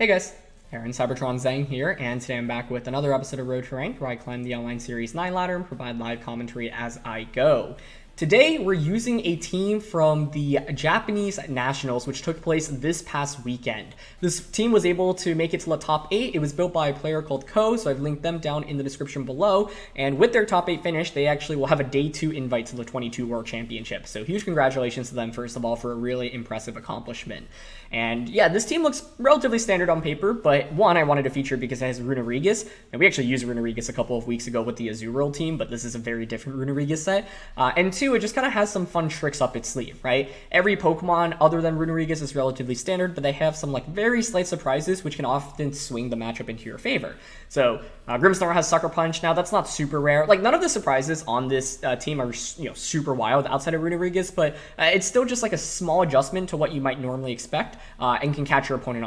Hey guys, Aaron Cybertron Zhang here, and today I'm back with another episode of Road to Rank, where I climb the Online Series 9 ladder and provide live commentary as I go. Today, we're using a team from the Japanese Nationals, which took place this past weekend. This team was able to make it to the top 8. It was built by a player called Ko, so I've linked them down in the description below. And with their top 8 finish, they actually will have a Day 2 invite to the 22 World Championship. So huge congratulations to them, first of all, for a really impressive accomplishment. And yeah, this team looks relatively standard on paper, but one, I wanted to feature because it has Runerigus, and we actually used Runerigus a couple of weeks ago with the Azurill team, but this is a very different Runerigus set. And two, it just kind of has some fun tricks up its sleeve, right? Every Pokemon other than Runerigus is relatively standard, but they have some like very slight surprises, which can often swing the matchup into your favor. So Grimmsnarl has Sucker Punch. Now that's not super rare. Like none of the surprises on this team are super wild outside of Runerigus, but it's still just like a small adjustment to what you might normally expect. And can catch your opponent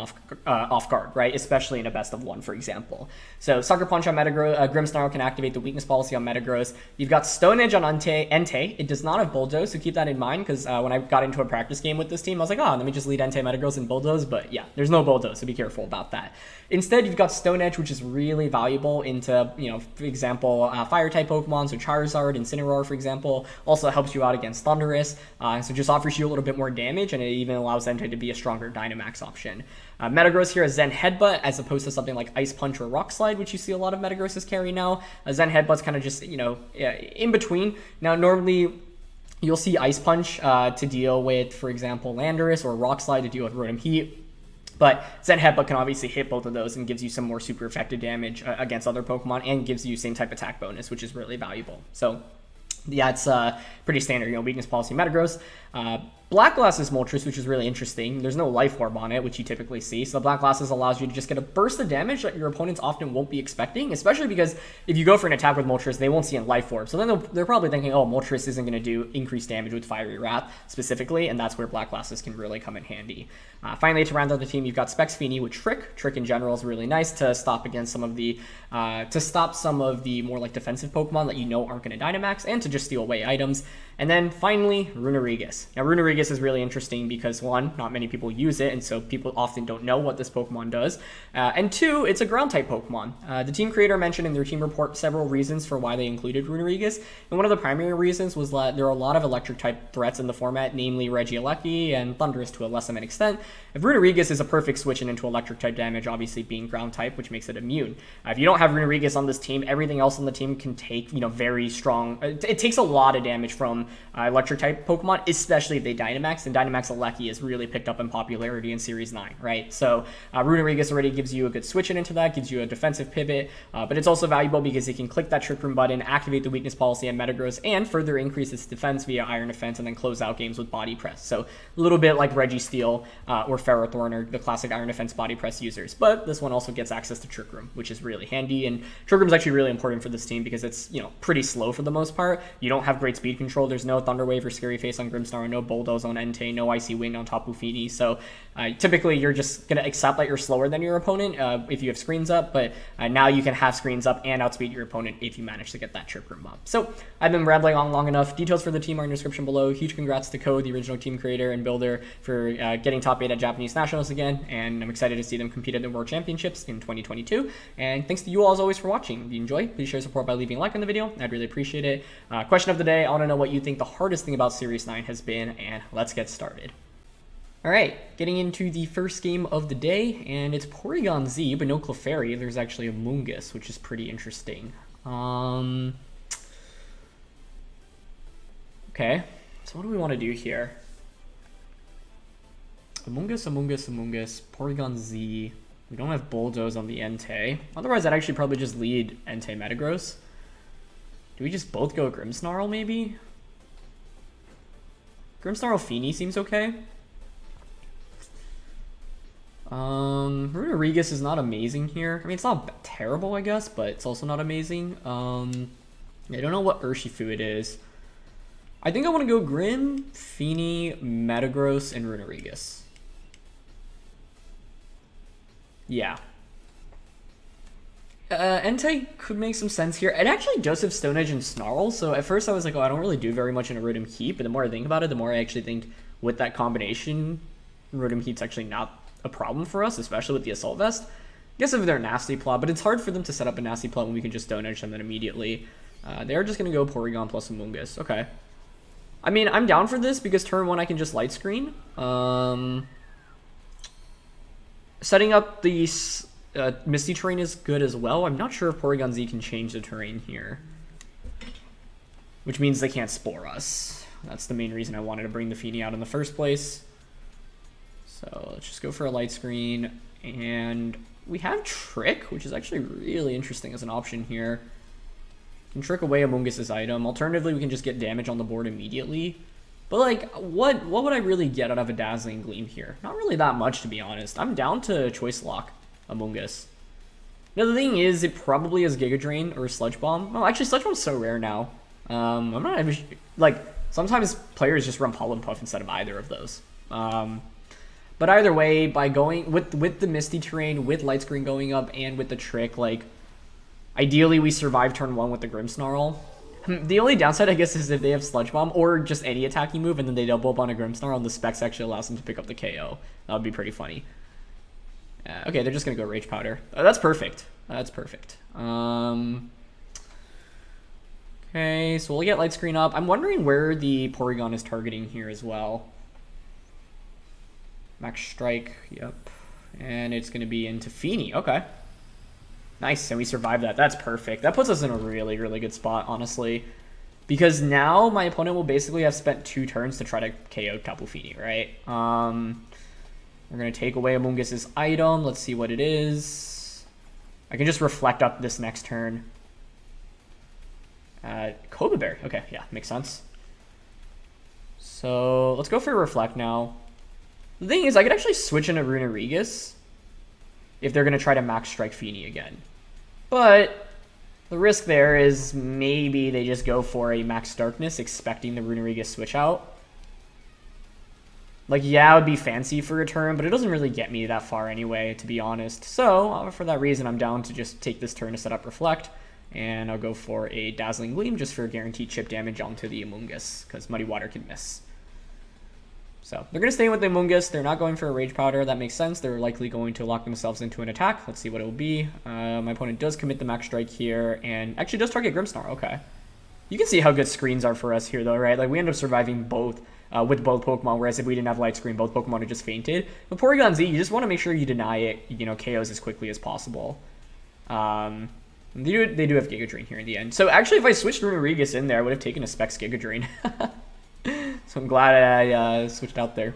off guard, right? Especially in a best of one, for example. So Sucker Punch on Metagross, Grimmsnarl can activate the Weakness Policy on Metagross. You've got Stone Edge on Entei. It does not have Bulldoze, so keep that in mind, because when I got into a practice game with this team, I was like, oh, let me just lead Entei, Metagross, and Bulldoze, but yeah, there's no Bulldoze, so be careful about that. Instead, you've got Stone Edge, which is really valuable into, for example, Fire-type Pokemon, so Charizard, Incineroar, for example, also helps you out against Thundurus, so just offers you a little bit more damage, and it even allows Entei to be a stronger Dynamax option. Metagross here has Zen Headbutt as opposed to something like Ice Punch or Rock Slide, which you see a lot of Metagrosses carry now. Zen Headbutt's kind of just, in between. Now, normally you'll see Ice Punch to deal with, for example, Landorus, or Rock Slide to deal with Rotom-H. But Zen Headbutt can obviously hit both of those and gives you some more super effective damage against other Pokemon and gives you same type attack bonus, which is really valuable. So yeah, it's pretty standard, Weakness Policy Metagross. Black Glasses Moltres, which is really interesting. There's no Life Orb on it, which you typically see. So the Black Glasses allows you to just get a burst of damage that your opponents often won't be expecting, especially because if you go for an attack with Moltres, they won't see a Life Orb. So then they're probably thinking, oh, Moltres isn't going to do increased damage with Fiery Wrath specifically, and that's where Black Glasses can really come in handy. Finally, to round out the team, you've got Specs Fini with Trick. Trick in general is really nice to stop against some of the more like defensive Pokemon that aren't going to Dynamax, and to just steal away items. And then finally, Runerigus. Now, Runerigus is really interesting because, one, not many people use it, and so people often don't know what this Pokemon does. And two, it's a Ground-type Pokemon. The team creator mentioned in their team report several reasons for why they included Runerigus, and one of the primary reasons was that there are a lot of Electric-type threats in the format, namely Regieleki and Thundurus to a lesser extent. If Runerigus is a perfect switch into Electric-type damage, obviously being Ground-type, which makes it immune. If you don't have Runerigus on this team, everything else on the team can take, very strong... It takes a lot of damage from Electric-type Pokemon, especially if they Dynamax, and Dynamax Eleki is really picked up in popularity in Series 9, right? So Runerigus already gives you a good switch into that, gives you a defensive pivot, but it's also valuable because it can click that Trick Room button, activate the Weakness Policy on Metagross, and further increase its defense via Iron Defense, and then close out games with Body Press. So a little bit like Registeel or Ferrothorn, or the classic Iron Defense Body Press users. But this one also gets access to Trick Room, which is really handy, and Trick Room is actually really important for this team because it's, pretty slow for the most part. You don't have great speed control. There's no Thunder Wave or Scary Face on Grimmsnarl, no Bulldoze on Entei, no Icy Wind on Tapu Fini. So typically you're just going to accept that you're slower than your opponent if you have screens up, but now you can have screens up and outspeed your opponent if you manage to get that Trick Room up. So I've been rambling on long enough. Details for the team are in the description below. Huge congrats to Ko, the original team creator and builder, for getting top 8 at Japanese Nationals again, and I'm excited to see them compete at the World Championships in 2022. And thanks to you all as always for watching. If you enjoy, please share support by leaving a like on the video. I'd really appreciate it. Question of the day, I want to know what you think the hardest thing about Series 9 has been, and let's get started. Alright, getting into the first game of the day, and it's Porygon-Z, but no Clefairy. There's actually Amoonguss, which is pretty interesting. Okay, so what do we want to do here? Amoonguss, Porygon-Z. We don't have Bulldoze on the Entei. Otherwise, I'd actually probably just lead Entei Metagross. Do we just both go Grimmsnarl, maybe? Grimmsnarl Fini seems okay. Runerigus is not amazing here. I mean, it's not terrible, I guess, but it's also not amazing. I don't know what Urshifu it is. I think I want to go Grim, Fini, Metagross, and Runerigus. Yeah. Entei could make some sense here. It actually does have Stone Edge and Snarl, so at first I was like, oh, I don't really do very much in a Rotom-H, but the more I think about it, the more I actually think with that combination, Rotom-H's actually not a problem for us, especially with the Assault Vest. I guess if they're Nasty Plot, but it's hard for them to set up a Nasty Plot when we can just Stone Edge them then immediately. They're just going to go Porygon plus Amoonguss. Okay. I mean, I'm down for this because turn 1 I can just Light Screen. Setting up the Misty Terrain is good as well. I'm not sure if Porygon-Z can change the terrain here, which means they can't Spore us. That's the main reason I wanted to bring the Fini out in the first place. So let's just go for a Light Screen. And we have Trick, which is actually really interesting as an option here. We can Trick away Amoonguss's item. Alternatively, we can just get damage on the board immediately. But, like, what would I really get out of a Dazzling Gleam here? Not really that much, to be honest. I'm down to Choice Lock Amoonguss. Now, the thing is, it probably has Giga Drain or Sludge Bomb. Oh, actually, Sludge Bomb's so rare now. I'm not even... Like, sometimes players just run Pollen Puff instead of either of those. But either way, by going... With the Misty Terrain, with Light Screen going up, and with the Trick, like... Ideally, we survive turn 1 with the Grimmsnarl. The only downside, I guess, is if they have Sludge Bomb or just any attacking move and then they double up on a Grimmsnarl and the Specs actually allows them to pick up the KO. That would be pretty funny. Okay, they're just going to go Rage Powder. That's perfect. That's perfect. Okay, so we'll get Light Screen up. I'm wondering where the Porygon is targeting here as well. Max Strike, yep. And it's going to be into Fini. Okay. Nice, and we survived that. That's perfect. That puts us in a really, really good spot, honestly. Because now my opponent will basically have spent 2 turns to try to KO Tapu Fini, right? We're going to take away Amoonguss's item. Let's see what it is. I can just Reflect up this next turn. Koba Berry. Okay, yeah, makes sense. So let's go for Reflect now. The thing is, I could actually switch into Runerigus if they're going to try to Max Strike Fini again. But the risk there is maybe they just go for a Max Darkness expecting the Runerigus switch out. Like, yeah, it would be fancy for a turn, but it doesn't really get me that far anyway, to be honest. So, for that reason, I'm down to just take this turn to set up Reflect, and I'll go for a Dazzling Gleam just for guaranteed chip damage onto the Amoonguss, because Muddy Water can miss. So they're going to stay with the Amoonguss. They're not going for a Rage Powder. That makes sense. They're likely going to lock themselves into an attack. Let's see what it will be. My opponent does commit the Max Strike here and actually does target Grimmsnarl. Okay. You can see how good screens are for us here, though, right? Like, we end up surviving both with both Pokemon, whereas if we didn't have Light Screen, both Pokemon would just fainted. But Porygon-Z, you just want to make sure you deny it, you know, KOs as quickly as possible. They do have Giga Drain here in the end. So actually, if I switched Runerigus in there, I would have taken a Specs Giga Drain. So I'm glad I switched out there.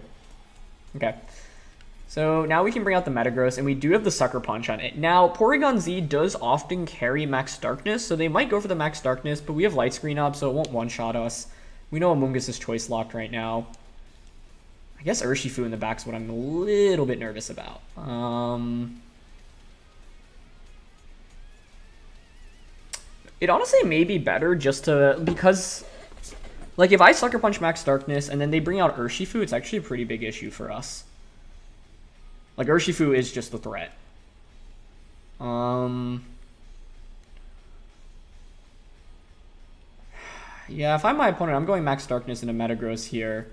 Okay. So now we can bring out the Metagross, and we do have the Sucker Punch on it. Now, Porygon-Z does often carry Max Darkness, so they might go for the Max Darkness, but we have Light Screen up, so it won't one-shot us. We know Amoonguss is Choice Locked right now. I guess Urshifu in the back is what I'm a little bit nervous about. It honestly may be better just to... Because... Like, if I Sucker Punch Max Darkness and then they bring out Urshifu, it's actually a pretty big issue for us. Like, Urshifu is just the threat. Yeah, if I'm my opponent, I'm going Max Darkness into Metagross here.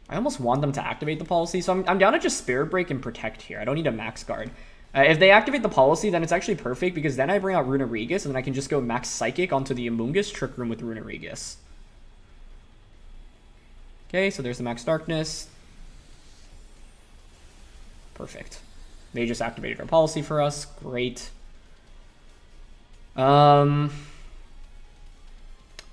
I almost want them to activate the policy, so I'm down to just Spirit Break and Protect here. I don't need a Max Guard. If they activate the policy, then it's actually perfect, because then I bring out Runerigus, and then I can just go Max Psychic onto the Amoonguss, Trick Room with Runerigus. Okay, so there's the Max Darkness. Perfect. They just activated our policy for us. Great. Yeah,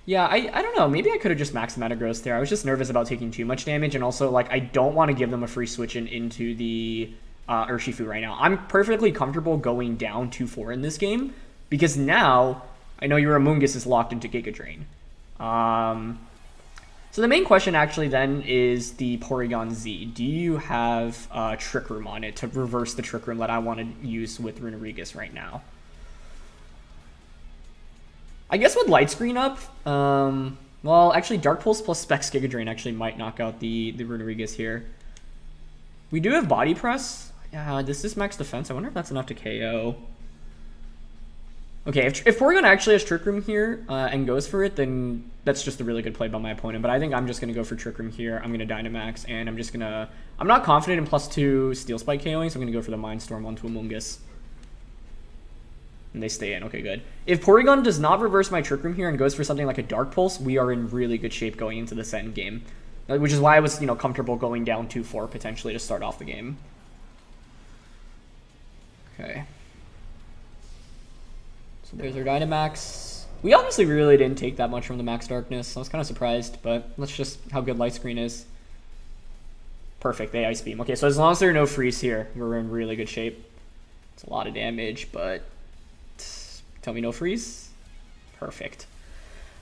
I don't know. Maybe I could have just maxed Metagross there. I was just nervous about taking too much damage, and also, like, I don't want to give them a free switch into the... Urshifu right now. I'm perfectly comfortable going down 2-4 in this game because now I know your Amoonguss is locked into Giga Drain. So the main question actually then is the Porygon-Z. Do you have Trick Room on it to reverse the Trick Room that I want to use with Runerigus right now? I guess with Light Screen up, well, actually Dark Pulse plus Specs Giga Drain actually might knock out the Runerigus here. We do have Body Press. Yeah, this is max defense. I wonder if that's enough to KO. Okay, if Porygon actually has Trick Room here and goes for it, then that's just a really good play by my opponent. But I think I'm just going to go for Trick Room here. I'm going to Dynamax, and I'm just going to... I'm not confident in +2 Steel Spike KOing, so I'm going to go for the Mind Storm onto Amoonguss. And they stay in. Okay, good. If Porygon does not reverse my Trick Room here and goes for something like a Dark Pulse, we are in really good shape going into this end game. Which is why I was, comfortable going down 2-4 potentially to start off the game. Okay. So there's our Dynamax. We honestly really didn't take that much from the Max Darkness. I was kind of surprised, but that's just how good Light Screen is. Perfect, they Ice Beam. Okay, so as long as there are no Freeze here, we're in really good shape. It's a lot of damage, but... Tell me no Freeze. Perfect.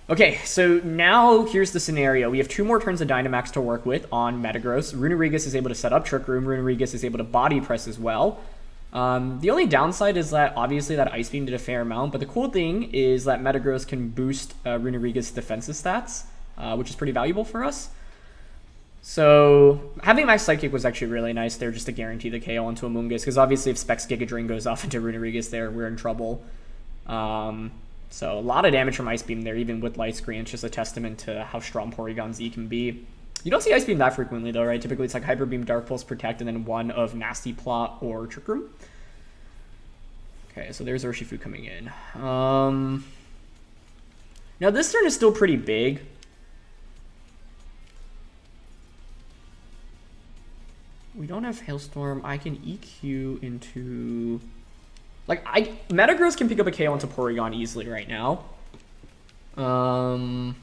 Okay, so now here's the scenario. We have 2 more turns of Dynamax to work with on Metagross. Runerigus is able to set up Trick Room. Runerigus is able to Body Press as well. The only downside is that obviously that Ice Beam did a fair amount, but the cool thing is that Metagross can boost Runerigus' defensive stats, which is pretty valuable for us. So having Max Psychic was actually really nice there just to guarantee the KO onto Amoonguss, because obviously if Specs Giga Drain goes off into Runerigus there, we're in trouble. So a lot of damage from Ice Beam there, even with Light Screen. It's just a testament to how strong Porygon-Z can be. You don't see Ice Beam that frequently though, right? Typically it's like Hyper Beam, Dark Pulse, Protect, and then one of Nasty Plot or Trick Room. Okay, so there's Urshifu coming in. Now this turn is still pretty big. We don't have Hailstorm. I can EQ into... Like, Metagross can pick up a KO onto Porygon easily right now. What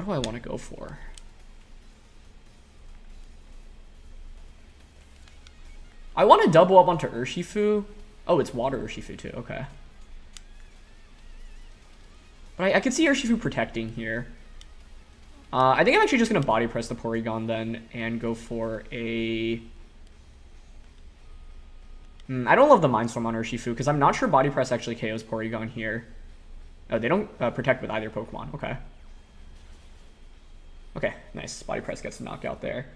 do I want to go for? I want to double up onto Urshifu. Oh, it's Water Urshifu too. Okay. But I could see Urshifu protecting here. I think I'm actually just going to Body Press the Porygon then and go for a... I don't love the Mind Storm on Urshifu because I'm not sure Body Press actually KOs Porygon here. Oh, they don't protect with either Pokemon. Okay. Okay, nice. Body Press gets a knockout there.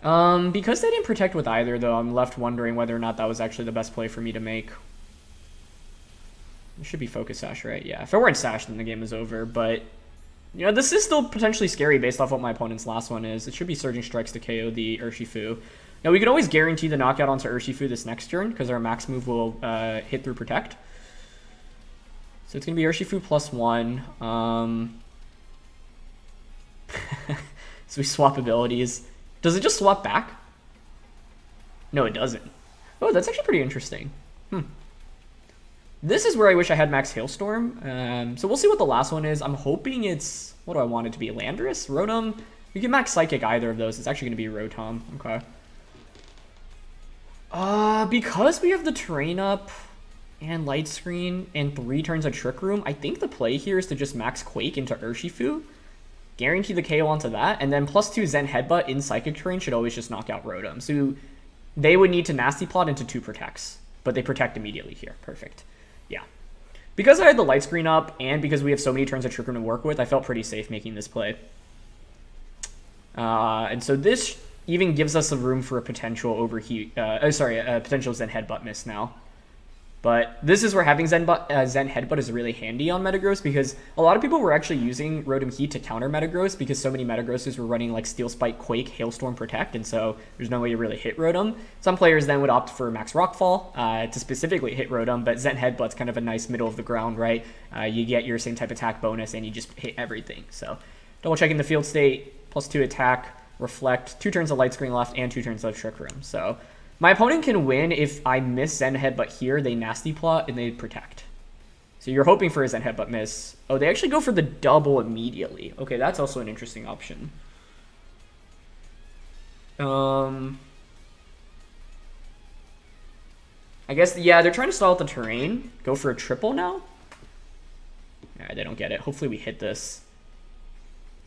Because they didn't protect with either, though, I'm left wondering whether or not that was actually the best play for me to make. It should be Focus Sash, right? Yeah, if it weren't Sash, then the game is over, but... this is still potentially scary based off what my opponent's last one is. It should be Surging Strikes to KO the Urshifu. Now, we can always guarantee the knockout onto Urshifu this next turn, because our max move will hit through Protect. So it's going to be Urshifu +1. So we swap abilities. Does it just swap back? No, it doesn't. Oh, that's actually pretty interesting. This is where I wish I had Max Hailstorm. So we'll see what the last one is. I'm hoping it's... What do I want it to be? Landorus? Rotom? We can Max Psychic either of those. It's actually going to be Rotom. Okay. Because we have the Terrain up and Light Screen and 3 turns of Trick Room, I think the play here is to just Max Quake into Urshifu, guarantee the KO onto that, and then +2 Zen Headbutt in Psychic Terrain should always just knock out Rotom. So they would need to Nasty Plot into 2 Protects, but they Protect immediately here. Perfect. Yeah. Because I had the Light Screen up and because we have so many turns of Trick Room to work with, I felt pretty safe making this play. And so this even gives us a room for a potential overheat, a potential Zen Headbutt miss now. But this is where having Zen Headbutt is really handy on Metagross because a lot of people were actually using Rotom-H to counter Metagross because so many Metagrosses were running like Steel Spike, Quake, Hailstorm, Protect, and so there's no way to really hit Rotom. Some players then would opt for Max Rockfall to specifically hit Rotom, but Zen Headbutt's kind of a nice middle of the ground, right? You get your same type attack bonus and you just hit everything. So double checking the field state, +2 attack, reflect, 2 turns of Light Screen left and 2 turns of Trick Room. So my opponent can win if I miss Zen Headbutt here, they Nasty Plot, and they Protect. So you're hoping for a Zen Headbutt miss. Oh, they actually go for the double immediately. Okay, that's also an interesting option. I guess, yeah, they're trying to stall out the terrain. Go for a triple now? Nah, they don't get it. Hopefully we hit this.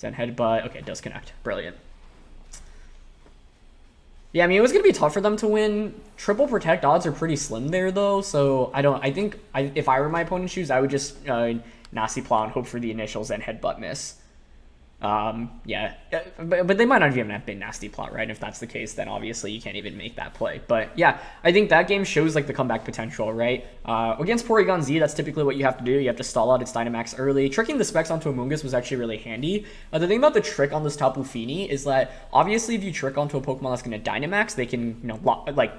Zen Headbutt. Okay, it does connect. Brilliant. Yeah, I mean, it was going to be tough for them to win. Triple Protect odds are pretty slim there, though, so I think if I were my opponent's shoes, I would just Nasty Plot and hope for the initial Zen Headbutt miss. Yeah, but they might not even have been nasty plot, right? If that's the case, then obviously you can't even make that play. But yeah, I think that game shows like the comeback potential, right? Against Porygon-Z, that's typically what you have to do. You have to stall out its Dynamax early. Tricking the Specs onto Amoonguss was actually really handy. The thing about the trick on this Tapu Fini is that obviously if you trick onto a Pokemon that's going to Dynamax, they can, you know,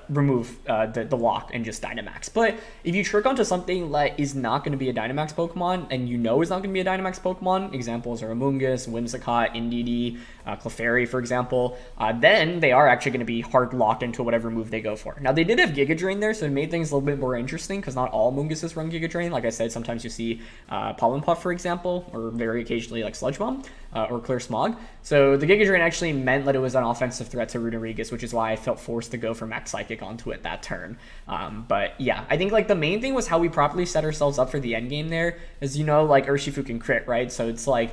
remove the lock and just Dynamax. But if you trick onto something that is not going to be a Dynamax Pokemon, and you know is not going to be a Dynamax Pokemon, examples are Amoonguss, Whimsicott, Indeedee, Clefairy, for example, then they are actually going to be hard locked into whatever move they go for. Now, they did have Giga Drain there, so it made things a little bit more interesting, because not all Amoongusses run Giga Drain. Like I said, sometimes you see Pollen Puff, for example, or very occasionally like Sludge Bomb, or Clear Smog. So the Giga Drain actually meant that it was an offensive threat to Runerigus, which is why I felt forced to go for Max Psychic onto it that turn. But yeah, I think like the main thing was how we properly set ourselves up for the end game there. As you know, like Urshifu can crit, right? So it's like,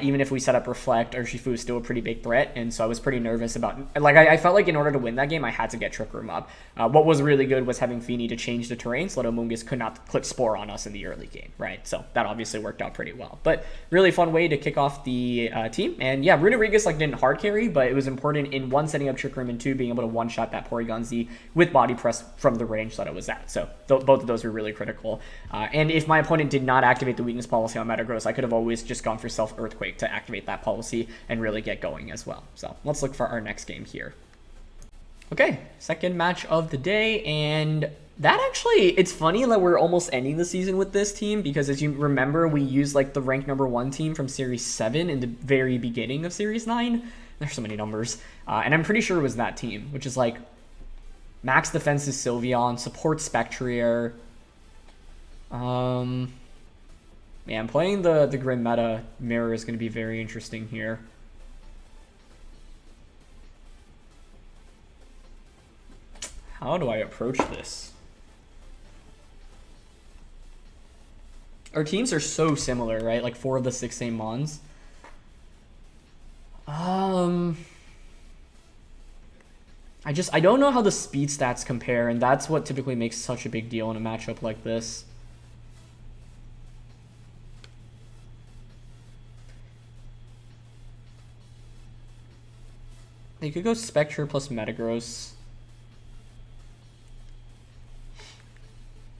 even if we set up Reflect, Urshifu is still a pretty big threat, and so I was pretty nervous about, like, I felt like in order to win that game, I had to get Trick Room up. What was really good was having Fini to change the terrain so that Amoonguss could not click Spore on us in the early game, right? So that obviously worked out pretty well. But really fun way to kick off the team, and yeah, Runerigus like didn't hard carry, but it was important in one, setting up Trick Room, and two, being able to one-shot that Porygon-Z with Body Press from the range that it was at. So both of those were really critical. And if my opponent did not activate the Weakness Policy on Metagross, I could have always just gone for Self Earthquake to activate that policy and really get going as well. So let's look for our next game here. Okay, second match of the day, and that actually, it's funny that we're almost ending the season with this team, because as you remember, we used like the rank number 1 team from Series 7 in the very beginning of Series 9. There's so many numbers. And I'm pretty sure it was that team, which is like max defense is Sylveon, support Spectrier. Man, playing the Grim meta mirror is going to be very interesting here. How do I approach this? Our teams are so similar, right? Like 4 of the 6 same mons. I don't know how the speed stats compare, and that's what typically makes such a big deal in a matchup like this. You could go Spectre plus Metagross.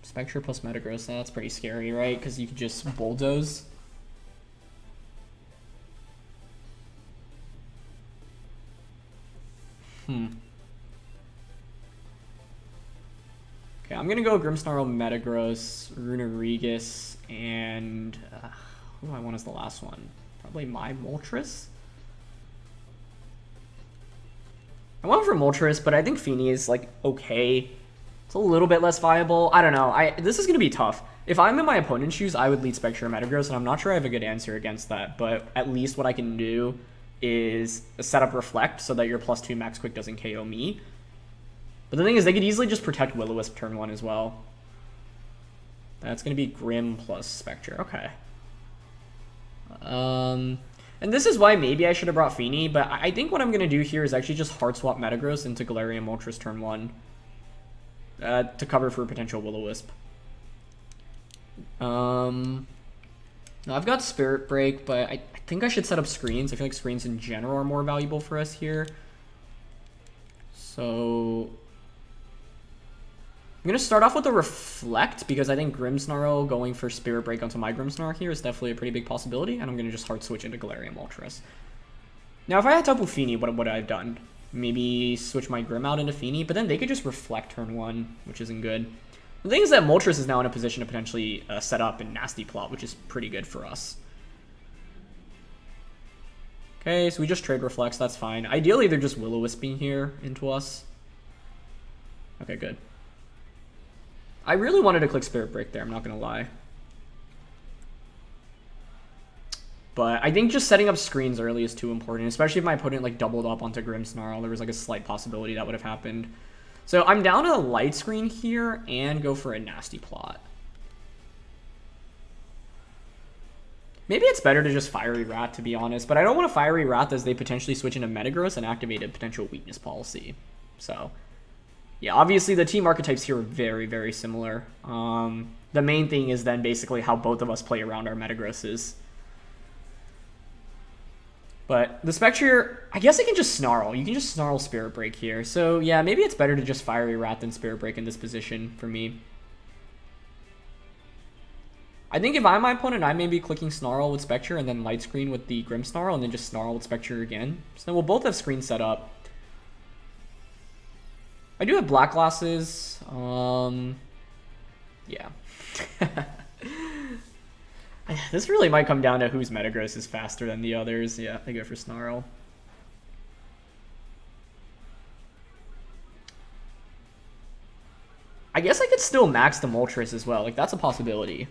Spectre plus Metagross, that's pretty scary, right? Because you could just bulldoze. Okay, I'm gonna go Grimmsnarl, Metagross, Runerigus, and who do I want as the last one? Probably my Moltres. I went for Moltres, but I think Fini is like okay. It's a little bit less viable. I don't know. This is going to be tough. If I'm in my opponent's shoes, I would lead Spectre Metagross, and I'm not sure I have a good answer against that. But at least what I can do is set up Reflect so that your +2 Max Quick doesn't KO me. But the thing is, they could easily just protect Will-O-Wisp turn 1 as well. That's going to be Grim plus Spectre. Okay. And this is why maybe I should have brought Fini, but I think what I'm going to do here is actually just hard swap Metagross into Galarian Moltres turn 1 to cover for a potential Will-O-Wisp. Now I've got Spirit Break, but I think I should set up screens. I feel like screens in general are more valuable for us here. So I'm going to start off with a Reflect, because I think Grimmsnarl going for Spirit Break onto my Grimmsnarl here is definitely a pretty big possibility, and I'm going to just hard switch into Galarian Moltres. Now, if I had Tapu Fini, what would I have done? Maybe switch my Grim out into Fini, but then they could just Reflect turn 1, which isn't good. The thing is that Moltres is now in a position to potentially set up in Nasty Plot, which is pretty good for us. Okay, so we just trade Reflects, that's fine. Ideally, they're just Will-O-Wisping here into us. Okay, good. I really wanted to click Spirit Break there, I'm not going to lie. But I think just setting up screens early is too important, especially if my opponent like doubled up onto Grimmsnarl. There was like a slight possibility that would have happened. So I'm down to a light screen here and go for a Nasty Plot. Maybe it's better to just Fiery Rat, to be honest, but I don't want to Fiery Rat as they potentially switch into Metagross and activate a potential Weakness Policy. So yeah, obviously the team archetypes here are very, very similar. The main thing is then basically how both of us play around our Metagrosses. But the Spectrier, I guess I can just Snarl. You can just Snarl Spirit Break here. So yeah, maybe it's better to just Fiery Wrath than Spirit Break in this position for me. I think if I'm my opponent, I may be clicking Snarl with Spectrier and then Light Screen with the Grimmsnarl and then just Snarl with Spectrier again. So then we'll both have screens set up. I do have black glasses. Yeah. This really might come down to whose Metagross is faster than the others. Yeah, I go for Snarl. I guess I could still max the Moltres as well. Like, that's a possibility.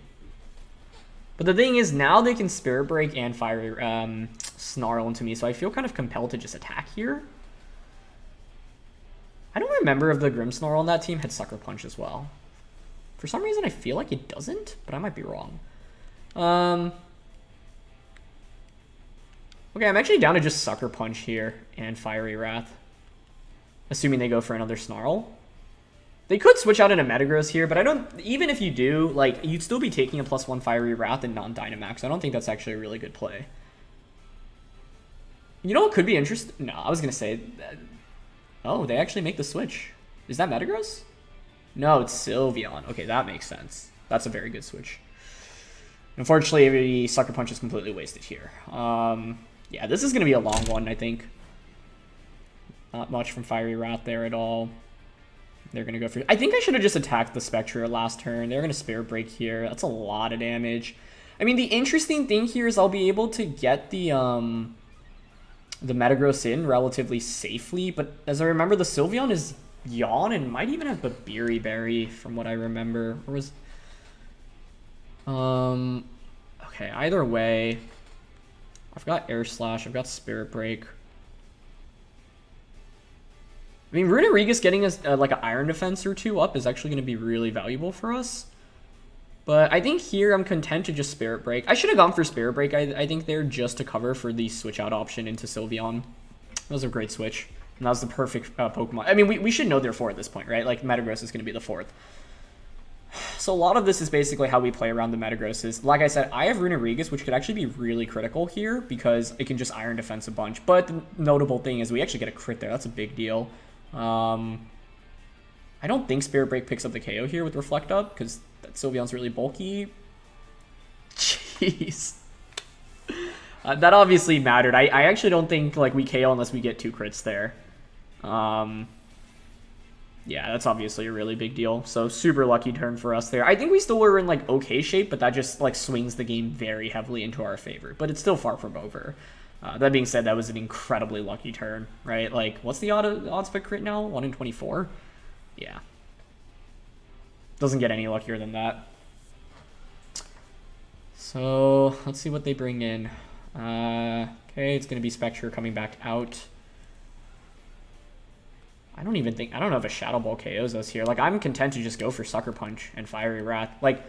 But the thing is, now they can Spirit Break and Fire Snarl into me, so I feel kind of compelled to just attack here. I don't remember if the Grimmsnarl on that team had Sucker Punch as well. For some reason, I feel like it doesn't, but I might be wrong. Okay, I'm actually down to just Sucker Punch here and Fiery Wrath. Assuming they go for another Snarl. They could switch out into Metagross here, but I don't... Even if you do, like, you'd still be taking a +1 Fiery Wrath and non-Dynamax. I don't think that's actually a really good play. You know what could be interesting? No, I was going to say... Oh, they actually make the switch. Is that Metagross? No, it's Sylveon. Okay, that makes sense. That's a very good switch. Unfortunately, the Sucker Punch is completely wasted here. Yeah, this is going to be a long one, I think. Not much from Fiery Wrath there at all. They're going to go for... I think I should have just attacked the Spectrier last turn. They're going to Spirit Break here. That's a lot of damage. I mean, the interesting thing here is I'll be able to get the Metagross in relatively safely. But as I remember, the Sylveon is Yawn and might even have the Beery Berry from what I remember. Or was... Okay, either way, I've got Air Slash, I've got Spirit Break. I mean, Runerigus getting us like an Iron Defense or two up is actually going to be really valuable for us. But I think here I'm content to just Spirit Break. I should have gone for Spirit Break, I think there, just to cover for the switch out option into Sylveon. That was a great switch. And that was the perfect Pokemon. I mean, we should know they're 4 at this point, right? Like, Metagross is going to be the 4th. So a lot of this is basically how we play around the Metagrosses. Like I said, I have Runerigus, which could actually be really critical here because it can just Iron Defense a bunch. But the notable thing is we actually get a crit there. That's a big deal. I don't think Spirit Break picks up the KO here with Reflect Up because that Sylveon's really bulky. Jeez. That obviously mattered. I actually don't think like we KO unless we get 2 crits there. Yeah, that's obviously a really big deal. So super lucky turn for us there. I think we still were in like okay shape, but that just like swings the game very heavily into our favor. But it's still far from over. That being said, that was an incredibly lucky turn, right? Like, what's the odds of a crit now? 1 in 24? Yeah. Doesn't get any luckier than that. So, let's see what they bring in. Okay, it's going to be Spectrier coming back out. I don't know if a Shadow Ball KOs us here. Like, I'm content to just go for Sucker Punch and Fiery Wrath. Like,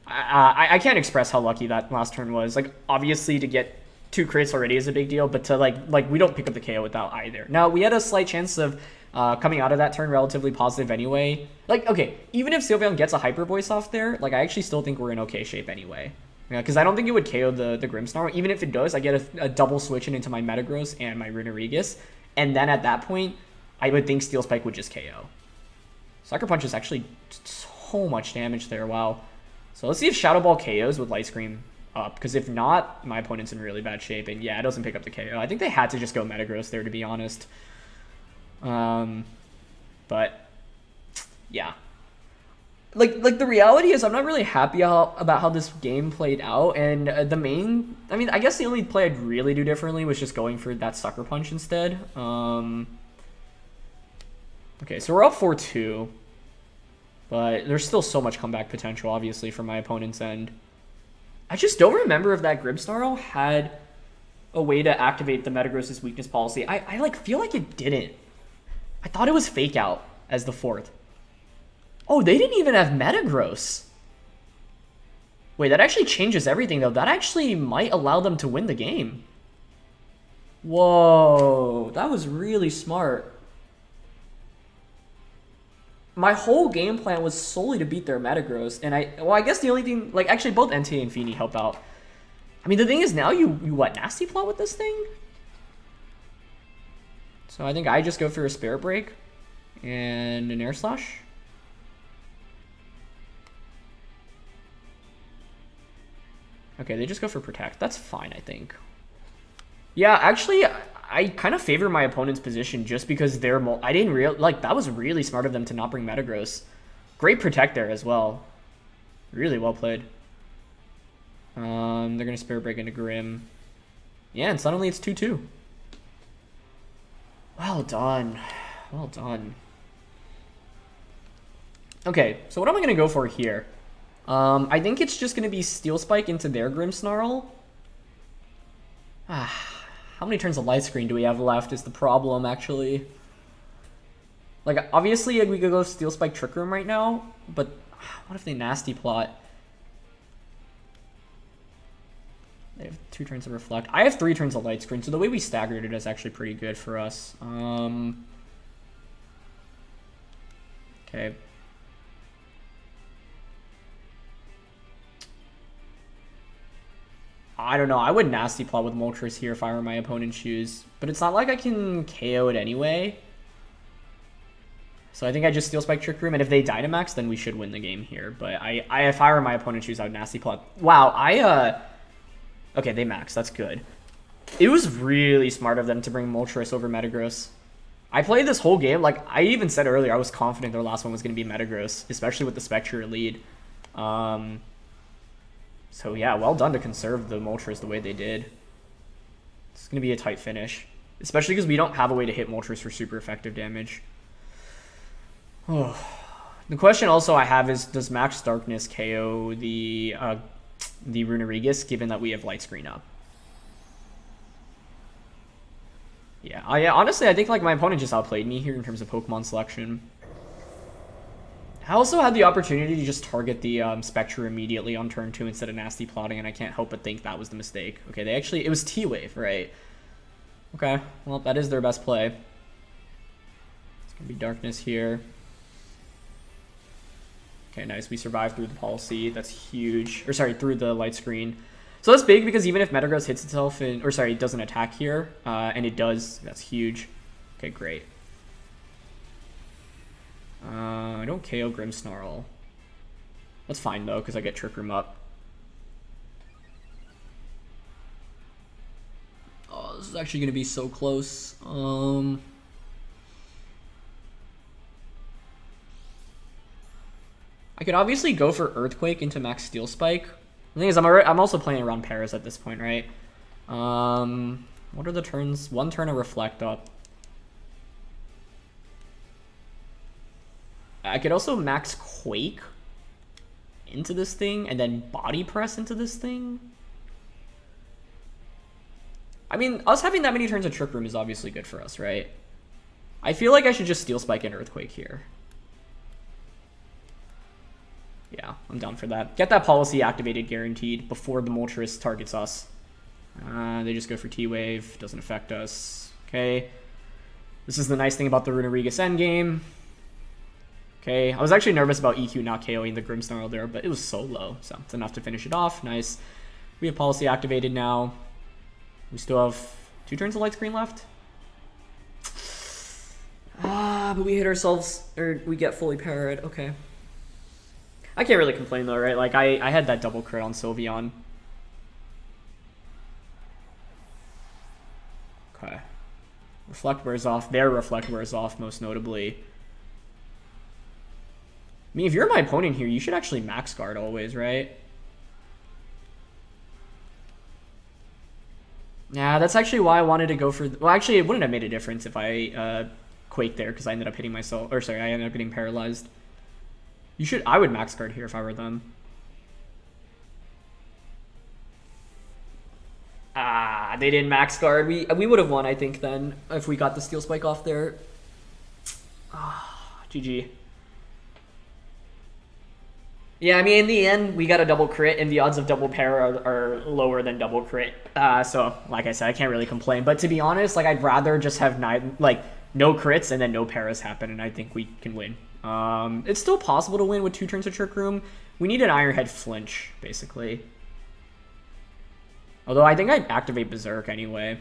I can't express how lucky that last turn was. Like, obviously to get 2 crits already is a big deal, but to like we don't pick up the KO without either. Now, we had a slight chance of coming out of that turn relatively positive anyway. Like, okay, even if Sylveon gets a Hyper Voice off there, like, I actually still think we're in okay shape anyway. Because I don't think it would KO the Grimmsnarl. Even if it does, I get a double switching into my Metagross and my Runerigus. And then at that point, I would think Steel Spike would just KO. Sucker Punch is actually so much damage there, wow. So let's see if Shadow Ball KOs with Light Scream up, because if not, my opponent's in really bad shape, and yeah, it doesn't pick up the KO. I think they had to just go Metagross there, to be honest. But, yeah. Like the reality is I'm not really happy about how this game played out, and I guess the only play I'd really do differently was just going for that Sucker Punch instead. Okay, so we're up 4-2, but there's still so much comeback potential, obviously, from my opponent's end. I just don't remember if that Grimmsnarl had a way to activate the Metagross's weakness policy. I like feel like it didn't. I thought it was Fake Out as the 4th. Oh, they didn't even have Metagross. Wait, that actually changes everything, though. That actually might allow them to win the game. Whoa, that was really smart. My whole game plan was solely to beat their Metagross, and I guess the only thing, like, actually both NTA and Fini help out. I mean, the thing is now you what, Nasty Plot with this thing? So I think I just go for a Spirit Break and an Air Slash. Okay, they just go for Protect. That's fine, I think. Yeah, actually, I kind of favor my opponent's position just because they're... I didn't realize... Like, that was really smart of them to not bring Metagross. Great Protect there as well. Really well played. They're going to Spirit Break into Grim. Yeah, and suddenly it's 2-2. Well done. Well done. Okay, so what am I going to go for here? I think it's just going to be Steel Spike into their Grimmsnarl. How many turns of Light Screen do we have left is the problem, actually. Like, obviously, we could go Steel Spike Trick Room right now, but what if they Nasty Plot? They have 2 turns of Reflect. I have 3 turns of Light Screen, so the way we staggered it is actually pretty good for us. Okay. I don't know. I would Nasty Plot with Moltres here if I were my opponent's shoes. But it's not like I can KO it anyway. So I think I just Steel Spike Trick Room. And if they Dynamax, then we should win the game here. But if I were my opponent's shoes, I would Nasty Plot. Wow, okay, they max. That's good. It was really smart of them to bring Moltres over Metagross. I played this whole game. Like, I even said earlier, I was confident their last one was going to be Metagross. Especially with the Spectrier lead. So yeah, well done to conserve the Moltres the way they did. It's going to be a tight finish. Especially because we don't have a way to hit Moltres for super effective damage. Oh. The question also I have is, does Max Darkness KO the Runerigus, given that we have Light Screen up? Yeah, honestly, I think like my opponent just outplayed me here in terms of Pokemon selection. I also had the opportunity to just target the Spectre immediately on turn 2 instead of Nasty Plotting, and I can't help but think that was the mistake. Okay, it was T-Wave, right? Okay, well, that is their best play. It's going to be Darkness here. Okay, nice. We survived through the policy. That's huge. Or sorry, through the Light Screen. So that's big because even if Metagross hits itself it doesn't attack here, and it does, that's huge. Okay, great. I don't KO Grimmsnarl. That's fine though, because I get Trick Room up. Oh, this is actually going to be so close. I could obviously go for Earthquake into Max Steel Spike. The thing is, I'm also playing around Paras at this point, right? What are the turns? 1 turn of Reflect up. I could also Max Quake into this thing and then Body Press into this thing. I mean, us having that many turns of Trick Room is obviously good for us, right? I feel like I should just Steel Spike and Earthquake here. Yeah, I'm down for that. Get that policy activated guaranteed before the Moltres targets us. They just go for T-Wave. Doesn't affect us. Okay. This is the nice thing about the Runerigus endgame. Okay, I was actually nervous about EQ not KOing the Grimmsnarl there, but it was so low, so it's enough to finish it off. Nice. We have policy activated now. We still have 2 turns of Light Screen left. But we hit ourselves, or we get fully parried. Okay. I can't really complain though, right? Like, I had that double crit on Sylveon. Okay. Reflect wears off. Their Reflect wears off, most notably. I mean, if you're my opponent here, you should actually Max Guard always, right? Yeah, that's actually why I wanted to go for... Well, actually, it wouldn't have made a difference if I Quaked there, because I ended up hitting myself... Or, sorry, I ended up getting paralyzed. I would Max Guard here if I were them. They didn't Max Guard. We would have won, I think, then, if we got the Steel Spike off there. GG. Yeah, I mean, in the end, we got a double crit, and the odds of double pair are lower than double crit. So, like I said, I can't really complain. But to be honest, like, I'd rather just have no crits and then no paras happen, and I think we can win. It's still possible to win with 2 turns of Trick Room. We need an Iron Head flinch, basically. Although I think I'd activate Berserk anyway.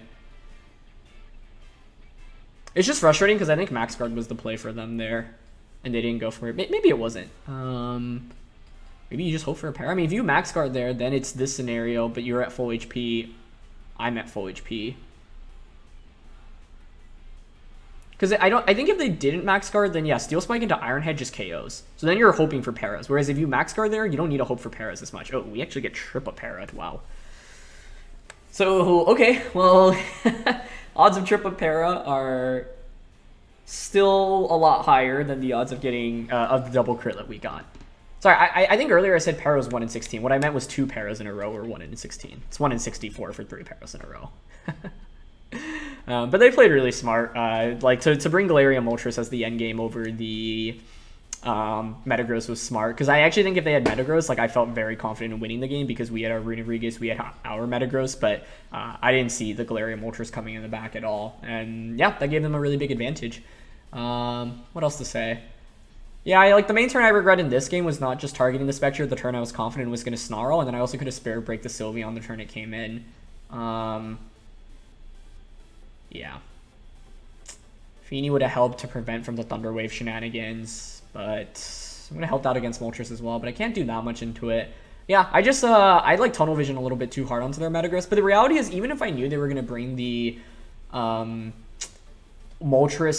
It's just frustrating because I think Max Guard was the play for them there, and they didn't go for it. Maybe it wasn't. Maybe you just hope for a pair. I mean, if you Max Guard there, then it's this scenario, but you're at full HP. I'm at full HP. Because I think if they didn't Max Guard, then yeah, Steel Spike into Iron Head just KOs. So then you're hoping for Paras. Whereas if you Max Guard there, you don't need to hope for Paras as much. Oh, we actually get Triple Para. Wow. So, okay, well, odds of Triple Para are still a lot higher than the odds of getting of the double crit that we got. Sorry, I think earlier I said Para was 1 in 16. What I meant was 2 Paras in a row or 1 in 16. It's 1 in 64 for 3 Paras in a row. But they played really smart. Like to bring Galarian Moltres as the end game over the Metagross was smart. Because I actually think if they had Metagross, like I felt very confident in winning the game because we had our Runerigus, we had our Metagross, but I didn't see the Galarian Moltres coming in the back at all. And yeah, that gave them a really big advantage. What else to say? Yeah, like the main turn I regret in this game was not just targeting the Spectrier the turn I was confident was going to Snarl, and then I also could have Spirit Break the Sylveon the turn it came in. Yeah. Fini would have helped to prevent from the Thunder Wave shenanigans, but it would have helped out against Moltres as well, but I can't do that much into it. Yeah, I just, I like Tunnel Vision a little bit too hard onto their Metagross, but the reality is even if I knew they were going to bring the Moltres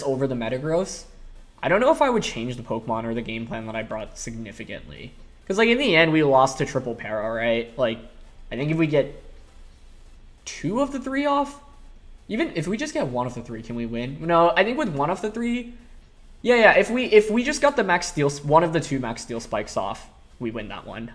over the Metagross, I don't know if I would change the Pokemon or the game plan that I brought significantly. Because, like, in the end, we lost to Triple Para, right? Like, I think if we get 2 of the 3 off, even if we just get 1 of the 3, can we win? No, I think with 1 of the 3, yeah, if we just got the Max Steel, 1 of the 2 Max Steel Spikes off, we win that one.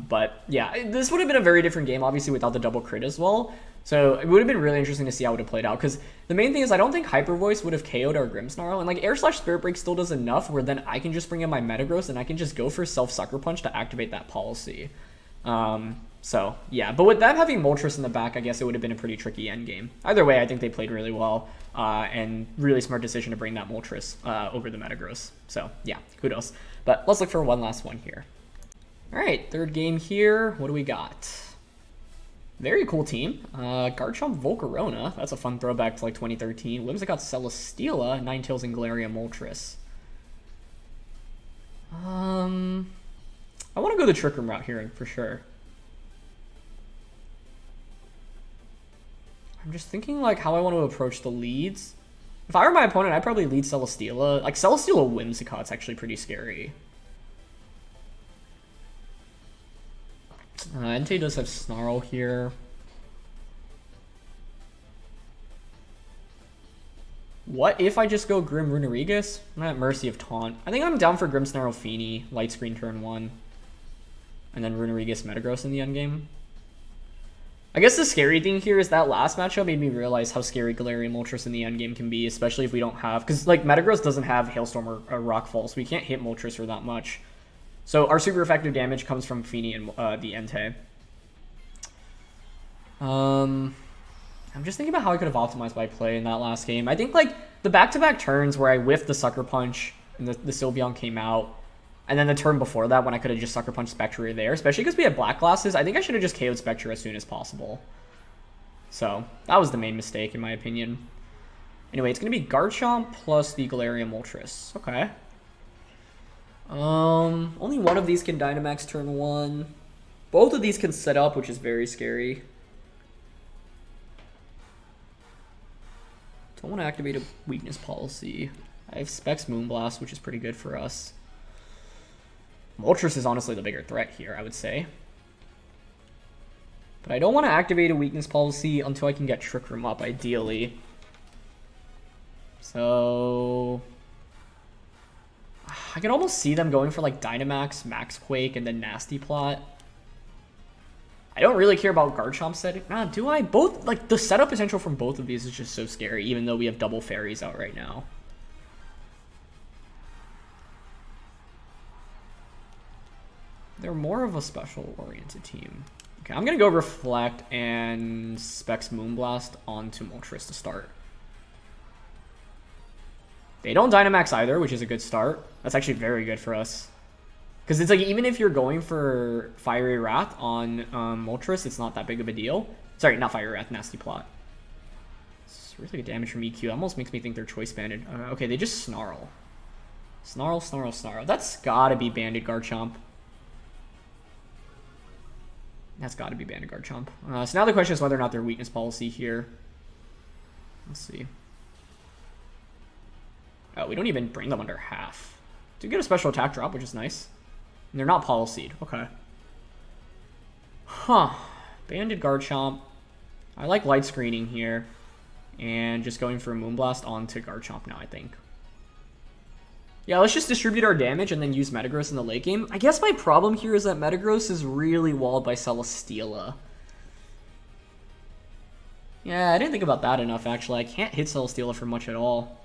But, yeah, this would have been a very different game, obviously, without the double crit as well. So it would have been really interesting to see how it would have played out. Because the main thing is I don't think Hyper Voice would have KO'd our Grimmsnarl. And like Air/Spirit Break still does enough where then I can just bring in my Metagross and I can just go for Self-Sucker Punch to activate that policy. So yeah, but with them having Moltres in the back, I guess it would have been a pretty tricky endgame. Either way, I think they played really well. And really smart decision to bring that Moltres over the Metagross. So yeah, kudos. But let's look for one last one here. All right, third game here. What do we got? Very cool team. Garchomp Volcarona. That's a fun throwback to like 2013. Whimsicott Celesteela, Ninetales and Galarian Moltres. I want to go the Trick Room route here for sure. I'm just thinking like how I want to approach the leads. If I were my opponent, I'd probably lead Celesteela. Like Celesteela Whimsicott's actually pretty scary. Entei does have Snarl here. What if I just go Grim Runerigus? I'm at mercy of Taunt. I think I'm down for Grimmsnarl Fini, Light Screen turn 1. And then Runerigus Metagross in the endgame. I guess the scary thing here is that last matchup made me realize how scary Galarian Moltres in the endgame can be, especially if we don't have... Because like Metagross doesn't have Hailstorm or Rockfall, so we can't hit Moltres for that much. So our super effective damage comes from Fini and the Entei. I'm just thinking about how I could have optimized my play in that last game. I think like the back-to-back turns where I whiffed the Sucker Punch and the Sylveon came out, and then the turn before that when I could have just Sucker Punched Spectrier there, especially because we had Black Glasses, I think I should have just KO'd Spectrier as soon as possible. So that was the main mistake in my opinion. Anyway, it's going to be Garchomp plus the Galarian Moltres. Okay. Only one of these can Dynamax turn 1. Both of these can set up, which is very scary. Don't want to activate a Weakness Policy. I have Specs Moonblast, which is pretty good for us. Moltres is honestly the bigger threat here, I would say. But I don't want to activate a Weakness Policy until I can get Trick Room up, ideally. So... I can almost see them going for like Dynamax, Max Quake, and then Nasty Plot. I don't really care about Garchomp setting. Nah, do I? Both, like, the setup potential from both of these is just so scary, even though we have double fairies out right now. They're more of a special-oriented team. Okay, I'm going to go Reflect and Specs Moonblast onto Moltres to start. They don't Dynamax either, which is a good start. That's actually very good for us. Because it's like, even if you're going for Fiery Wrath on Moltres, it's not that big of a deal. Sorry, not Fiery Wrath, Nasty Plot. It's really good damage from EQ. It almost makes me think they're choice banded. Okay, they just snarl. Snarl, snarl, snarl. That's gotta be banded Garchomp. That's gotta be banded Garchomp. So now the question is whether or not they're weakness policy here. Let's see. Oh, we don't even bring them under half. Do get a special attack drop, which is nice. And they're not policied. Okay. Huh. Banded Garchomp. I like light screening here. And just going for a Moonblast onto Garchomp now, I think. Yeah, let's just distribute our damage and then use Metagross in the late game. I guess my problem here is that Metagross is really walled by Celesteela. Yeah, I didn't think about that enough, actually. I can't hit Celesteela for much at all.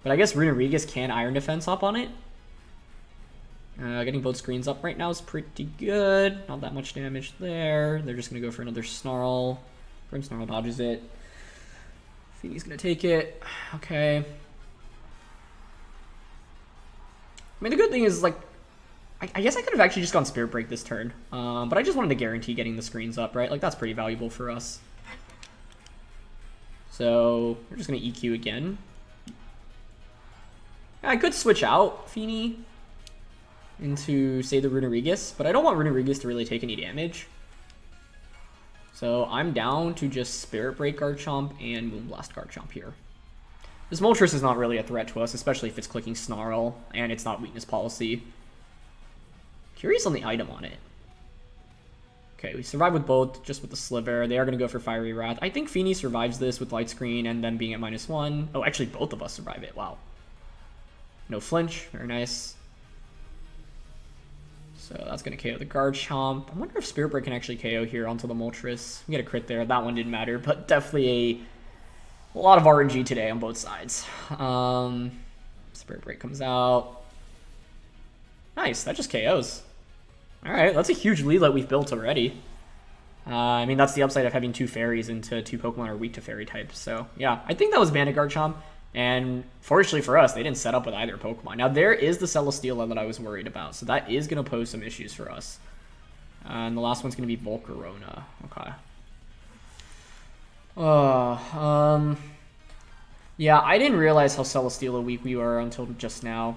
But I guess Runerigus can Iron Defense up on it. Getting both screens up right now is pretty good. Not that much damage there. They're just going to go for another Snarl. Grimmsnarl dodges it. Fini's going to take it. Okay. I mean, the good thing is, like, I guess I could have actually just gone Spirit Break this turn. But I just wanted to guarantee getting the screens up, right? Like, that's pretty valuable for us. So, we're just going to EQ again. I could switch out Fini into, say, the Runerigus, but I don't want Runerigus to really take any damage. So I'm down to just Spirit Break Garchomp and Moonblast Garchomp here. This Moltres is not really a threat to us, especially if it's clicking Snarl and it's not weakness policy. Curious on the item on it. Okay, we survive with both, just with the Sliver. They are going to go for Fiery Wrath. I think Fini survives this with Light Screen and then being at -1. Oh, actually, both of us survive it. Wow. No flinch. Very nice. So that's going to KO the Garchomp. I wonder if Spirit Break can actually KO here onto the Moltres. We get a crit there. That one didn't matter, but definitely a lot of RNG today on both sides. Spirit Break comes out. Nice. That just KOs. All right. That's a huge lead that we've built already. I mean, that's the upside of having two fairies into two Pokemon are weak to fairy types. So, yeah, I think that was Banded Garchomp. And fortunately for us, they didn't set up with either Pokemon. Now, there is the Celesteela that I was worried about, so that is going to pose some issues for us. And the last one's going to be Volcarona. Okay. Yeah, I didn't realize how Celesteela weak we were until just now.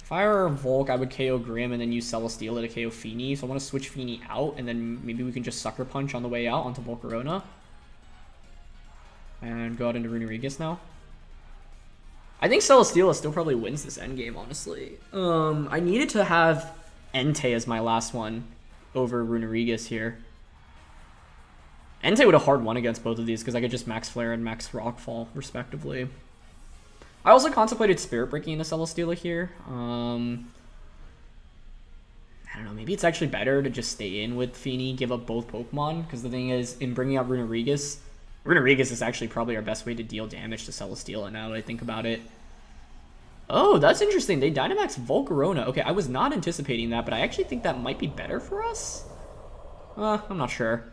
If I were Volk, I would KO Grim and then use Celesteela to KO Fini. So I want to switch Fini out, and then maybe we can just Sucker Punch on the way out onto Volcarona. And go out into Runerigus now. I think Celesteela still probably wins this endgame, honestly. I needed to have Entei as my last one over Runerigus here. Entei would have hard won against both of these because I could just Max Flare and Max Rockfall, respectively. I also contemplated Spirit Breaking into Celesteela here. I don't know, maybe it's actually better to just stay in with Fini, give up both Pokemon, because the thing is, in bringing out Runerigus is actually probably our best way to deal damage to Celesteela now that I think about it. Oh, that's interesting. They Dynamax Volcarona. Okay, I was not anticipating that, but I actually think that might be better for us. I'm not sure.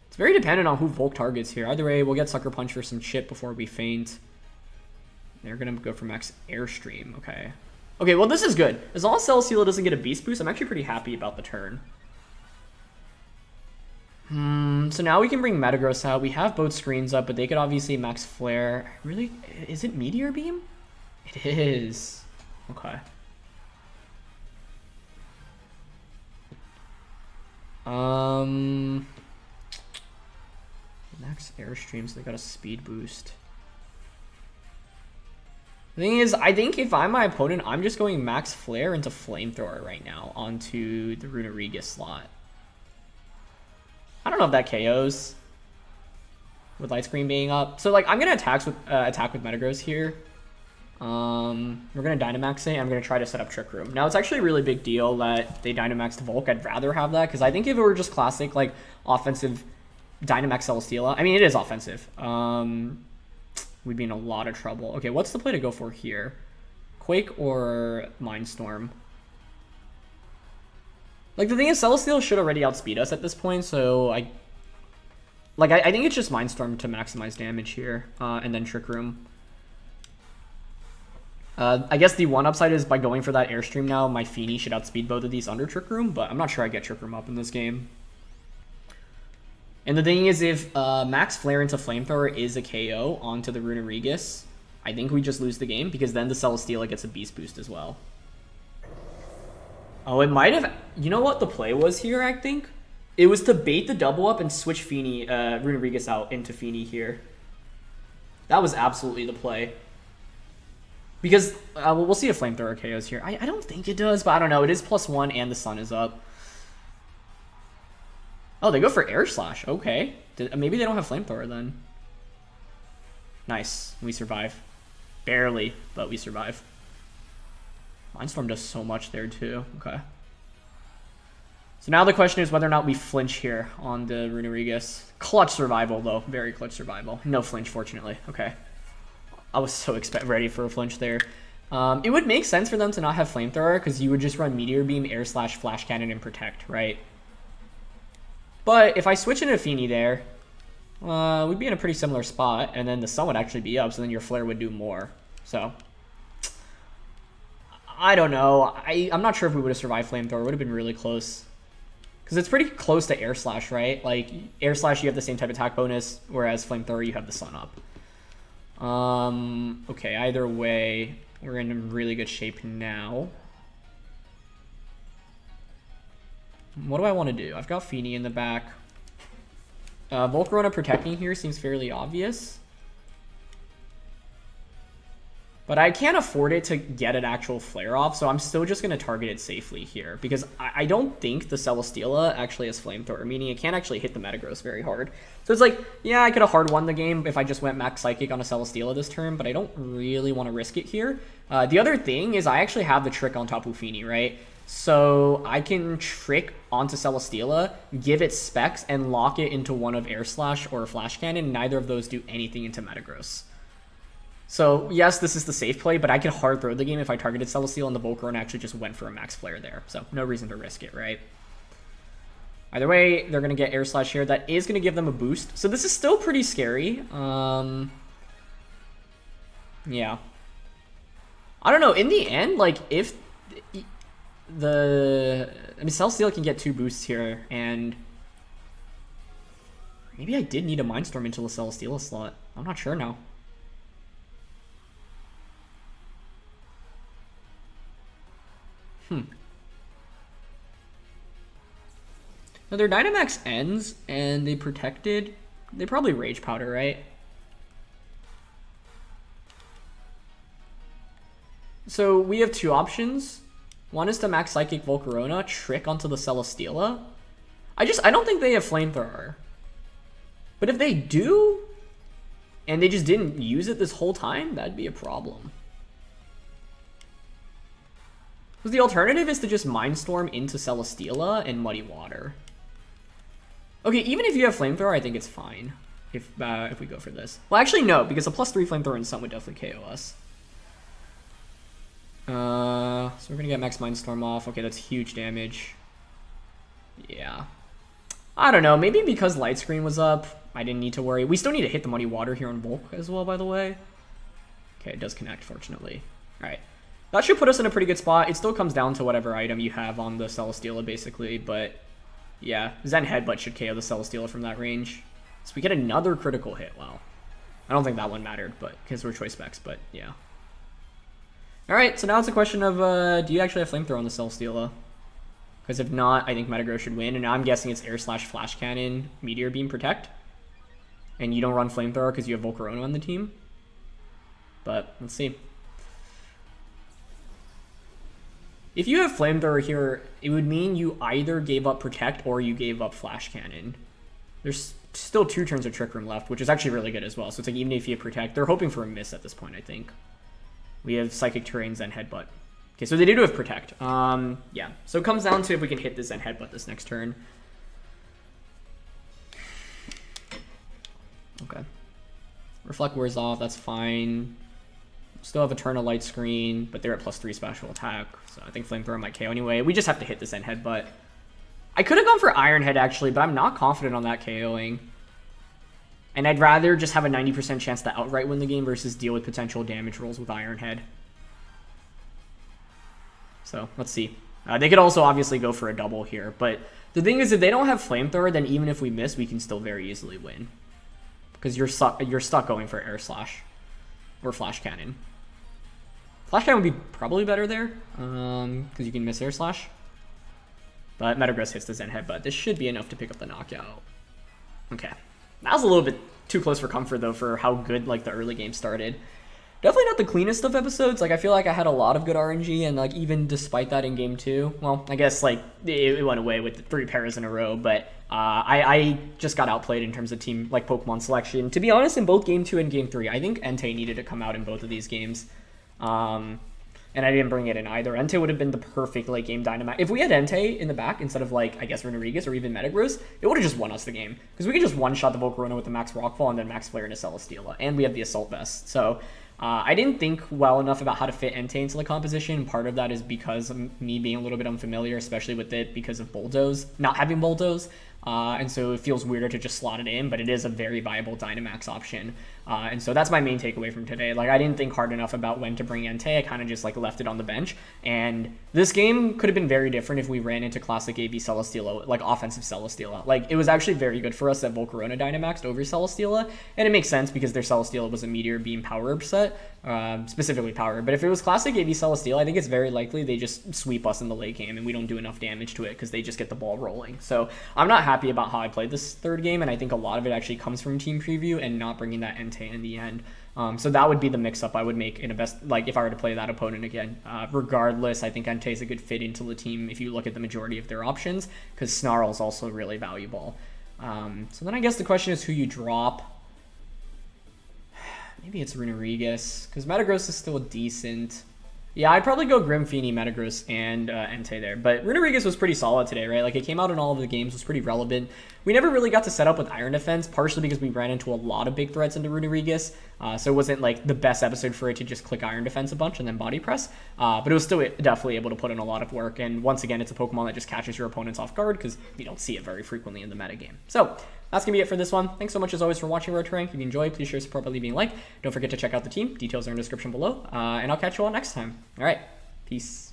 It's very dependent on who Volk targets here. Either way, we'll get Sucker Punch for some chip before we faint. They're going to go for Max Airstream. Okay. Okay, well, this is good. As long as Celesteela doesn't get a Beast Boost, I'm actually pretty happy about the turn. So now we can bring Metagross out. We have both screens up, but they could obviously Max Flare. Really? Is it Meteor Beam? It is. Okay. Max Airstream, so they got a speed boost. The thing is, I think if I'm my opponent, I'm just going Max Flare into Flamethrower right now onto the Runerigus slot. I don't know if that KOs with Light Screen being up. So, like, I'm going to attack with Metagross here. We're going to Dynamax it. I'm going to try to set up Trick Room. Now, it's actually a really big deal that they Dynamaxed Volk. I'd rather have that, because I think if it were just classic, like, offensive Dynamax Celesteela, I mean, it is offensive. We'd be in a lot of trouble. Okay, what's the play to go for here? Quake or Mindstorm? Like, the thing is, Celesteela should already outspeed us at this point, so I think it's just Mindstorm to maximize damage here, and then Trick Room. I guess the one upside is by going for that Airstream now, my Fini should outspeed both of these under Trick Room, but I'm not sure I get Trick Room up in this game. And the thing is, if Max Flare into Flamethrower is a KO onto the Runerigus, I think we just lose the game, because then the Celesteela gets a Beast Boost as well. Oh, it might have... You know what the play was here, I think? It was to bait the double up and switch Fini, Runerigus out into Fini here. That was absolutely the play. Because, we'll see if Flamethrower KOs here. I don't think it does, but I don't know. It is +1 and the sun is up. Oh, they go for Air Slash. Okay. Maybe they don't have Flamethrower then. Nice. We survive. Barely, but we survive. Mindstorm does so much there too. Okay. So now the question is whether or not we flinch here on the Runerigus. Clutch survival, though. Very clutch survival. No flinch, fortunately. Okay. I was so ready for a flinch there. It would make sense for them to not have Flamethrower, because you would just run Meteor Beam, Air Slash, Flash Cannon, and Protect, right? But if I switch into Fini there, we'd be in a pretty similar spot, and then the sun would actually be up, so then your Flare would do more. So, I don't know. I'm not sure if we would have survived Flamethrower. It would have been really close. Because it's pretty close to Air Slash, right? Like, Air Slash, you have the same type of attack bonus, whereas Flamethrower, you have the sun up. Okay, either way, we're in really good shape now. What do I want to do? I've got Fini in the back. Volcarona protecting here seems fairly obvious. But I can't afford it to get an actual flare off, so I'm still just going to target it safely here. Because I don't think the Celesteela actually has Flamethrower, meaning it can't actually hit the Metagross very hard. So it's like, yeah, I could have hard won the game if I just went Max Psychic on a Celesteela this turn, but I don't really want to risk it here. The other thing is I actually have the trick on Tapu Fini, right? So I can trick onto Celesteela, give it specs, and lock it into one of Air Slash or Flash Cannon. Neither of those do anything into Metagross. So, yes, this is the safe play, but I could hard throw the game if I targeted Celesteela and the Volcarona actually just went for a max flare there. So, no reason to risk it, right? Either way, they're going to get Air Slash here. That is going to give them a boost. So, this is still pretty scary. Yeah. I don't know. In the end, like, if Celesteela can get 2 boosts here, and maybe I did need a Mindstorm into the Celesteela slot. I'm not sure now. Now their Dynamax ends, and they protected. They probably Rage Powder, right? So we have 2 options. One is to Max Psychic Volcarona, trick onto the Celesteela. I don't think they have Flamethrower. But if they do, and they just didn't use it this whole time, that'd be a problem. Because the alternative is to just Mindstorm into Celesteela and Muddy Water. Okay, even if you have Flamethrower, I think it's fine. If we go for this. Well, actually, no, because a +3 Flamethrower and Sun would definitely KO us. So we're going to get Max Mindstorm off. Okay, that's huge damage. Yeah. I don't know. Maybe because Light Screen was up, I didn't need to worry. We still need to hit the Muddy Water here on Volk as well, by the way. Okay, it does connect, fortunately. All right. That should put us in a pretty good spot. It still comes down to whatever item you have on the Celesteela, basically. But, yeah. Zen Headbutt should KO the Celesteela from that range. So we get another critical hit. Wow. I don't think that one mattered, but because we're choice specs, but yeah. Alright, so now it's a question of, do you actually have Flamethrower on the Celesteela? Because if not, I think Metagross should win. And now I'm guessing it's Air Slash, Flash Cannon, Meteor Beam, Protect. And you don't run Flamethrower because you have Volcarona on the team. But, let's see. If you have Flamethrower here, it would mean you either gave up Protect or you gave up Flash Cannon. There's still 2 turns of Trick Room left, which is actually really good as well. So it's like even if you Protect, they're hoping for a miss at this point, I think. We have Psychic Terrain, Zen Headbutt. Okay, so they do have Protect. Yeah. So it comes down to if we can hit the Zen Headbutt this next turn. Okay. Reflect wears off, that's fine. Still have a turn of Light Screen, but they're at +3 special attack. So I think Flamethrower might KO anyway. We just have to hit the Zen Headbutt. I could have gone for Iron Head, actually, but I'm not confident on that KOing. And I'd rather just have a 90% chance to outright win the game versus deal with potential damage rolls with Iron Head. So let's see. They could also obviously go for a double here, but the thing is, if they don't have Flamethrower, then even if we miss, we can still very easily win. Because you're stuck going for Air Slash or Flash Cannon. Flash Cannon would be probably better there, because you can miss Air Slash. But Metagross hits the Zen Headbutt. This should be enough to pick up the knockout. Okay. That was a little bit too close for comfort, though, for how good, like, the early game started. Definitely not the cleanest of episodes. Like, I feel like I had a lot of good RNG, and, like, even despite that in Game 2, well, I guess, like, it went away with 3 pairs in a row, but I just got outplayed in terms of team, like, Pokemon selection. To be honest, in both Game 2 and Game 3, I think Entei needed to come out in both of these games. And I didn't bring it in either. Entei would have been the perfect late game Dynamax. If we had Entei in the back instead of, like, I guess Runerigus or even Metagross, it would have just won us the game. Because we could just one-shot the Volcarona with the Max Rockfall and then Max Flare into Celesteela. And we have the Assault Vest. So I didn't think well enough about how to fit Entei into the composition. Part of that is because of me being a little bit unfamiliar, especially with it because of Bulldoze, not having Bulldoze. And so it feels weirder to just slot it in, but it is a very viable Dynamax option. And so that's my main takeaway from today. Like, I didn't think hard enough about when to bring Entei. I kind of just, like, left it on the bench. And this game could have been very different if we ran into classic AB Celesteela, like, offensive Celesteela. Like, it was actually very good for us that Volcarona Dynamaxed over Celesteela. And it makes sense because their Celesteela was a Meteor Beam Power Herb set, specifically Power. But if it was classic AB Celesteela, I think it's very likely they just sweep us in the late game and we don't do enough damage to it because they just get the ball rolling. So I'm not happy about how I played this third game, and I think a lot of it actually comes from team preview and not bringing that Entei in the end. So that would be the mix-up I would make in a best, like, if I were to play that opponent again. Regardless, I think Entei is a good fit into the team if you look at the majority of their options, because Snarl is also really valuable. So then I guess the question is who you drop. Maybe it's Runerigus, because Metagross is still decent. Yeah, I'd probably go Grim, Fini, Metagross, and Entei there. But Runerigus was pretty solid today, right? Like, it came out in all of the games, was pretty relevant. We never really got to set up with Iron Defense, partially because we ran into a lot of big threats into Runerigus. So it wasn't, like, the best episode for it to just click Iron Defense a bunch and then Body Press. But it was still definitely able to put in a lot of work. And once again, it's a Pokemon that just catches your opponents off guard because you don't see it very frequently in the metagame. So that's going to be it for this one. Thanks so much, as always, for watching Road to Rank. If you enjoyed, please share, support by leaving a like. Don't forget to check out the team. Details are in the description below. And I'll catch you all next time. All right. Peace.